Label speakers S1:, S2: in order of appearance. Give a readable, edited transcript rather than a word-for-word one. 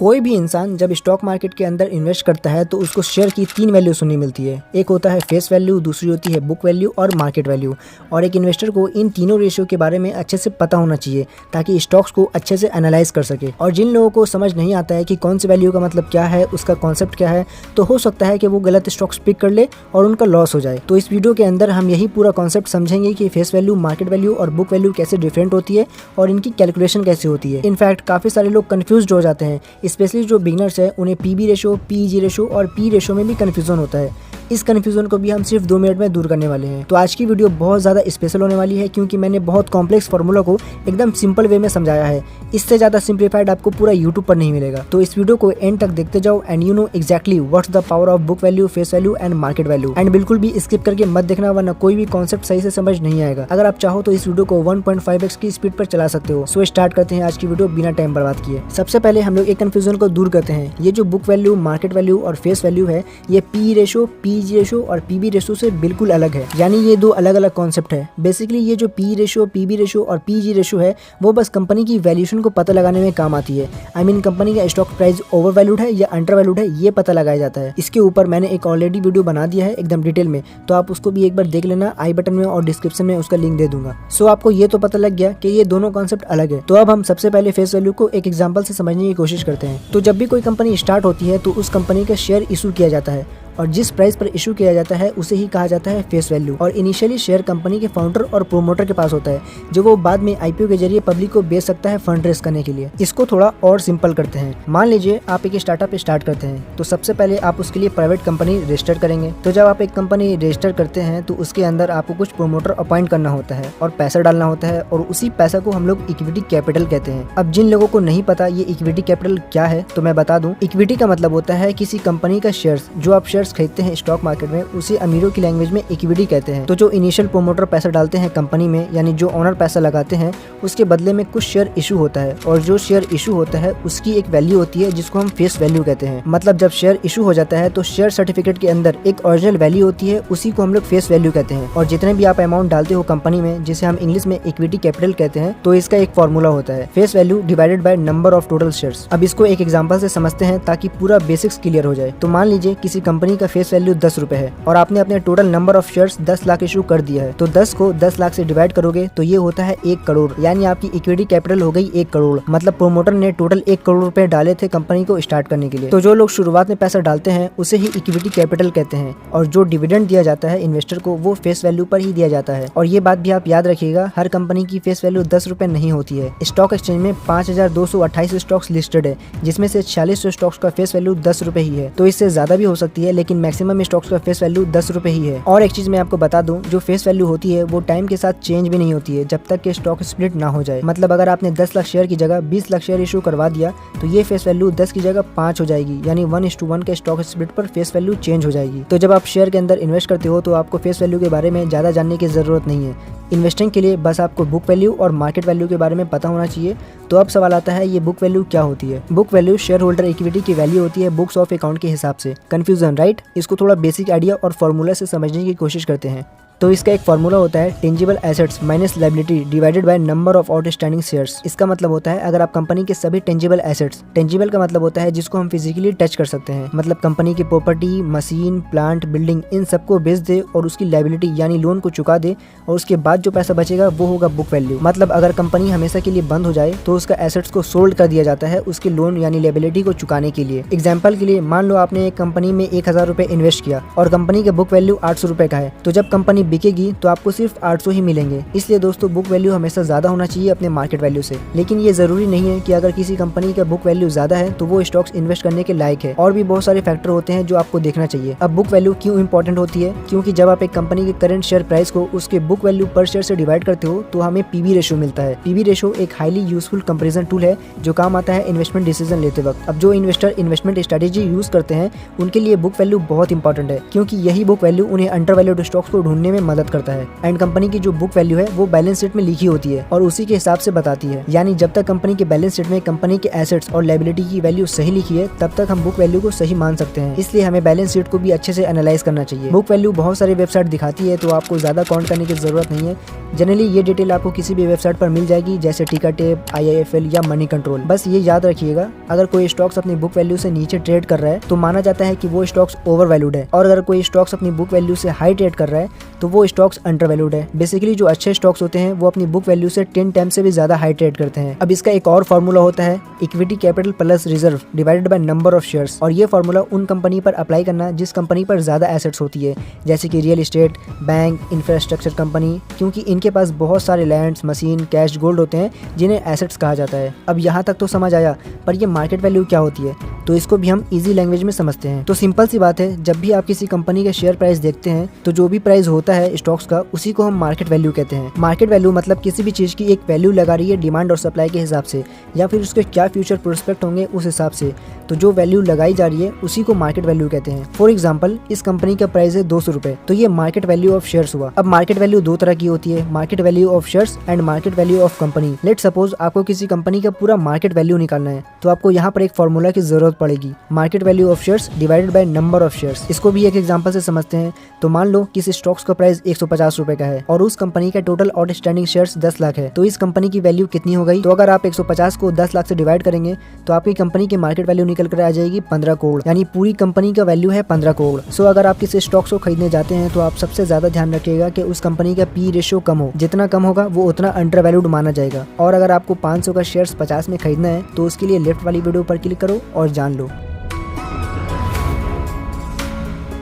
S1: कोई भी इंसान जब स्टॉक मार्केट के अंदर इन्वेस्ट करता है तो उसको शेयर की 3 वैल्यू सुननी मिलती है। एक होता है फेस वैल्यू, दूसरी होती है बुक वैल्यू और मार्केट वैल्यू। और एक इन्वेस्टर को इन तीनों रेशियो के बारे में अच्छे से पता होना चाहिए ताकि स्टॉक्स को अच्छे से एनालाइज कर सके। और जिन लोगों को समझ नहीं आता है कि कौन सी वैल्यू का मतलब क्या है, उसका कॉन्सेप्ट क्या है, तो हो सकता है कि वो गलत स्टॉक्स पिक कर ले और उनका लॉस हो जाए। तो इस वीडियो के अंदर हम यही पूरा कॉन्सेप्ट समझेंगे कि फेस वैल्यू, मार्केट वैल्यू और बुक वैल्यू कैसे डिफरेंट होती है और इनकी कैलकुलेशन कैसे होती है। इनफैक्ट काफी सारे लोग कंफ्यूज हो जाते हैं, स्पेशली जो बिगिनर्स है उन्हें पीबी रेशो, पीईजी रेशो और पी रेशो में भी कंफ्यूजन होता है। इस कंफ्यूजन को भी हम सिर्फ 2 मिनट में दूर करने वाले हैं। तो आज की वीडियो बहुत ज़्यादा स्पेशल होने वाली है क्योंकि मैंने बहुत कॉम्प्लेक्स फार्मूला को एकदम सिंपल वे में समझाया है। इससे ज़्यादा सिंप्लीफाइड आपको पूरा यूट्यूब पर नहीं मिलेगा। तो इस वीडियो को एंड तक देखते जाओ and you know exactly what's the power of book value, face value and market value. And बिल्कुल भी स्किप करके मत देखना वरना कोई भी कॉन्सेप्ट सही से समझ नहीं आएगा। अगर आप चाहो तो इस वीडियो को 1.5x की स्पीड पर चला सकते हो। सो स्टार्ट करते हैं आज की वीडियो बिना टाइम बर्बाद किए। सबसे पहले हम लोग एक कंफ्यूजन को दूर करते हैं। ये जो बुक वैल्यू, मार्केट वैल्यू और फेस वैल्यू है, ये पी रेशो, पीजी रेशो और पीबी रेशो से बिल्कुल अलग है। यानी ये 2 अलग अलग कॉन्सेप्ट है। बेसिकली ये जो पी रेशो, पीबी रेशो और पीजी रेशो है वो बस कंपनी की वैल्यूएशन को पता लगाने में काम आती है। आई मीन कंपनी का स्टॉक प्राइस ओवर वैल्यूड है या अंडर वैल्यूड है, ये पता लगाया जाता है। इसके ऊपर मैंने एक ऑलरेडी वीडियो बना दिया है एकदम डिटेल में, तो आप उसको भी एक बार देख लेना। आई बटन में और डिस्क्रिप्शन में उसका लिंक दे दूंगा। सो आपको ये तो पता लग गया कि ये दोनों कॉन्सेप्ट अलग है। तो अब हम सबसे पहले फेस वैल्यू को एक एग्जाम्पल से समझने की कोशिश करते हैं। तो जब भी कोई कंपनी स्टार्ट होती है तो उस कंपनी का शेयर इशू किया जाता है और जिस प्राइस पर इशू किया जाता है उसे ही कहा जाता है फेस वैल्यू। और इनिशियली शेयर कंपनी के फाउंडर और प्रोमोटर के पास होता है जो वो बाद में आईपीओ के जरिए पब्लिक को बेच सकता है फंड रेस करने के लिए। इसको थोड़ा और सिंपल करते हैं। मान लीजिए आप एक स्टार्टअप स्टार्ट करते हैं तो सबसे पहले आप उसके लिए प्राइवेट कंपनी रजिस्टर करेंगे। तो जब आप एक कंपनी रजिस्टर करते हैं तो उसके अंदर आपको कुछ प्रोमोटर अपॉइंट करना होता है और पैसा डालना होता है और उसी पैसा को हम लोग इक्विटी कैपिटल कहते हैं। अब जिन लोगों को नहीं पता ये इक्विटी कैपिटल क्या है तो मैं बता दूं। इक्विटी का मतलब होता है किसी कंपनी का शेयर्स। जो आप शेयर्स खरीदते हैं स्टॉक मार्केट में उसे अमीरों की लैंग्वेज में इक्विटी कहते हैं। तो जो इनिशियल प्रोमोटर पैसा डालते हैं कंपनी में, यानी जो ओनर पैसा लगाते हैं, उसके बदले में कुछ शेयर इशू होता है और जो शेयर इशू होता है उसकी एक वैल्यू होती है जिसको हम फेस वैल्यू कहते हैं। मतलब जब शेयर इशू हो जाता है तो शेयर सर्टिफिकेट के अंदर एक ओरिजिनल वैल्यू होती है, उसी को हम लोग फेस वैल्यू कहते हैं। और जितने भी आप अमाउंट डालते हो कंपनी में, जिसे हम इंग्लिश में इक्विटी कैपिटल कहते हैं, तो इसका एक फॉर्मूला होता है face value divided by number of total shares. अब इसको एक एग्जांपल से समझते हैं ताकि पूरा बेसिक्स क्लियर हो जाए। तो मान लीजिए किसी कंपनी का फेस वैल्यू 10 रुपए है और आपने अपने total number of shares 10 lakh issue कर दिया है। तो 10 को 10 लाख से डिवाइड करोगे तो ये होता है 1 करोड़। यानी आपकी इक्विटी कैपिटल हो गई 1 करोड़। मतलब प्रोमोटर ने टोटल 1 करोड़ रुपए डाले थे कंपनी को स्टार्ट करने के लिए। तो जो लोग शुरुआत में पैसा डालते हैं उसे ही इक्विटी कैपिटल कहते हैं और जो डिविडेंड दिया जाता है इन्वेस्टर को वो फेस वैल्यू पर ही दिया जाता है। और ये बात भी आप याद रखिएगा, हर कंपनी की फेस वैल्यू 10 रुपए नहीं होती है। स्टॉक एक्सचेंज में 5228 स्टॉक्स लिस्टेड है जिसमें से 4600 स्टॉक्स का फेस वैल्यू 10 रुपए ही है। तो इससे ज्यादा भी हो सकती है लेकिन मैक्सिमम स्टॉक्स का फेस वैल्यू 10 रुपए ही है। और एक चीज मैं आपको बता दूं, जो फेस वैल्यू होती है वो टाइम के साथ चेंज भी नहीं होती है जब तक कि स्टॉक स्प्लिट ना हो जाए। मतलब अगर आपने 10 लाख शेयर की जगह 20 लाख शेयर इशू करवा दिया तो ये फेस वैल्यू 10 की जगह 5 हो जाएगी। यानी 1:1 के स्टॉक स्प्लिट पर फेस वैल्यू चेंज हो जाएगी। तो जब आप शेयर के अंदर इन्वेस्ट करते हो तो आपको फेस वैल्यू के बारे में ज्यादा जानने की जरूरत नहीं है। इन्वेस्टिंग के लिए बस आपको बुक वैल्यू और मार्केट वैल्यू के बारे में पता होना चाहिए। तो अब सवाल आता है ये बुक वैल्यू क्या होती है। Book value share holder equity की वैल्यू होती है बुक्स ऑफ अकाउंट के हिसाब से। Confusion right? इसको थोड़ा बेसिक आइडिया और फॉर्मूला से समझने की कोशिश करते हैं। तो इसका एक फॉर्मूला होता है tangible assets minus liability divided by number of outstanding shares. इसका मतलब होता है अगर आप कंपनी के सभी टेंजिबल एसेट्स, टेंजिबल का मतलब होता है जिसको हम फिजिकली टच कर सकते हैं, मतलब कंपनी की प्रॉपर्टी, मशीन, प्लांट, बिल्डिंग, इन सबको बेच दे और उसकी लायबिलिटी यानी लोन को चुका दे और उसके बाद जो पैसा बचेगा वो होगा बुक वैल्यू। मतलब अगर कंपनी हमेशा के लिए बंद हो जाए तो उसका एसेट्स को सोल्ड कर दिया जाता है उसके लोन यानी लायबिलिटी को चुकाने के लिए। एग्जाम्पल के लिए मान लो आपने एक कंपनी में 1000 रुपए इन्वेस्ट किया और कंपनी का बुक वैल्यू 800 रुपए का है। तो जब कंपनी बिकेगी तो आपको सिर्फ 800 ही मिलेंगे। इसलिए दोस्तों बुक वैल्यू हमेशा ज्यादा होना चाहिए अपने मार्केट वैल्यू से। लेकिन ये जरूरी नहीं है कि अगर किसी कंपनी का बुक वैल्यू ज्यादा है तो वो स्टॉक्स इन्वेस्ट करने के लायक है। और भी बहुत सारे फैक्टर होते हैं जो आपको देखना चाहिए। अब बुक वैल्यू क्यों इंपॉर्टेंट होती है? क्योंकि जब आप एक कंपनी के करंट शेयर प्राइस को उसके बुक वैल्यू पर शेयर से डिवाइड करते हो तो हमें पीबी रेशो मिलता है। पीबी रेशो एक हाईली यूजफुल कंपैरिजन टूल है जो काम आता है इन्वेस्टमेंट डिसीजन लेते वक्त। अब जो इन्वेस्टर इन्वेस्टमेंट स्ट्रेटेजी यूज करते हैं उनके लिए बुक वैल्यू बहुत इंपॉर्टेंट है क्योंकि यही बुक वैल्यू उन्हें अंडर वैल्यूड स्टॉक्स को ढूंढने में मदद करता है। एंड कंपनी की जो बुक वैल्यू है वो बैलेंस शीट में लिखी होती है और उसी के हिसाब से बताती है। यानी जब तक कंपनी के बैलेंस शीट में कंपनी के एसेट्स और लायबिलिटी की वैल्यू सही लिखी है तब तक हम बुक वैल्यू को सही मान सकते हैं। इसलिए हमें बैलेंस शीट को भी अच्छे से एनालाइज करना चाहिए। बुक वैल्यू बहुत सारी वेबसाइट दिखाती है तो आपको ज्यादा काउंट करने की जरूरत नहीं है। जनरली ये डिटेल आपको किसी भी वेबसाइट पर मिल जाएगी, जैसे टिकरटेप, IIFL या मनी कंट्रोल। बस ये याद रखिएगा, अगर कोई स्टॉक्स अपनी बुक वैल्यू से नीचे ट्रेड कर रहा है तो माना जाता है कि वो स्टॉक्स ओवर वैल्यूड है, और अगर कोई स्टॉक्स अपनी बुक वैल्यू से हाई ट्रेड कर रहा है तो वो स्टॉक्स अंडर वैल्यूड है। बेसिकली जो अच्छे स्टॉक्स होते हैं वो अपनी बुक वैल्यू से 10 टाइम से भी ज्यादा हाई ट्रेड करते हैं। अब इसका एक और फॉर्मूला होता है equity capital plus reserve divided by number of shares, और ये फॉर्मूला उन कंपनी पर अप्लाई करना जिस कंपनी पर ज्यादा एसेट्स होती है, जैसे कि real estate, bank, infrastructure company, क्योंकि इनके पास बहुत सारे लैंड्स, मशीन, कैश, गोल्ड होते हैं जिन्हें एसेट्स कहा जाता है। अब यहाँ तक तो समझ आया, पर ये मार्केट वैल्यू क्या होती है तो इसको भी हम इजी लैंग्वेज में समझते हैं। तो सिंपल सी बात है, जब भी आप किसी कंपनी का शेयर प्राइस देखते हैं तो जो भी प्राइस होता है स्टॉक्स का उसी को हम मार्केट वैल्यू कहते हैं। मार्केट वैल्यू मतलब किसी भी चीज की एक वैल्यू लगा रही है डिमांड और सप्लाई के हिसाब से, या फिर उसके क्या फ्यूचर प्रोस्पेक्ट होंगे उस हिसाब से, तो जो वैल्यू लगाई जा रही है उसी को मार्केट वैल्यू कहते हैं। फॉर एग्जाम्पल, इस कंपनी का प्राइस है 200 रुपए, तो ये मार्केट वैल्यू ऑफ शेयर्स हुआ। अब मार्केट वैल्यू दो तरह की होती है, market value of shares and market value of company. Let suppose आपको किसी कंपनी का पूरा मार्केट वैल्यू निकालना है तो आपको यहाँ पर एक फॉर्मूला की जरूरत पड़ेगी, market value of shares divided by number of shares. इसको भी एक एग्जांपल से समझते हैं। तो मान लो किसी स्टॉक्स का प्राइस 150 रुपए का है और उस कंपनी का टोटल आउटस्टैंडिंग शेयर्स 10 लाख है, तो इस कंपनी की वैल्यू कितनी हो गई? तो अगर आप 150 को 10 लाख से डिवाइड करेंगे तो आपकी कंपनी की मार्केट वैल्यू निकल कर आ जाएगी 15 करोड़, यानी पूरी कंपनी का वैल्यू है 15 करोड़। सो अगर आप किसी स्टॉक्स को खरीदने जाते हैं तो आप सबसे ज्यादा ध्यान रखिएगा कि उस कंपनी का पी रेशियो कम हो, जितना कम होगा वो उतना अंडर वैल्यूड माना जाएगा। और अगर आपको 500 का शेयर्स 50 में खरीदना है तो उसके लिए लेफ्ट वाली वीडियो पर क्लिक करो और जान लो।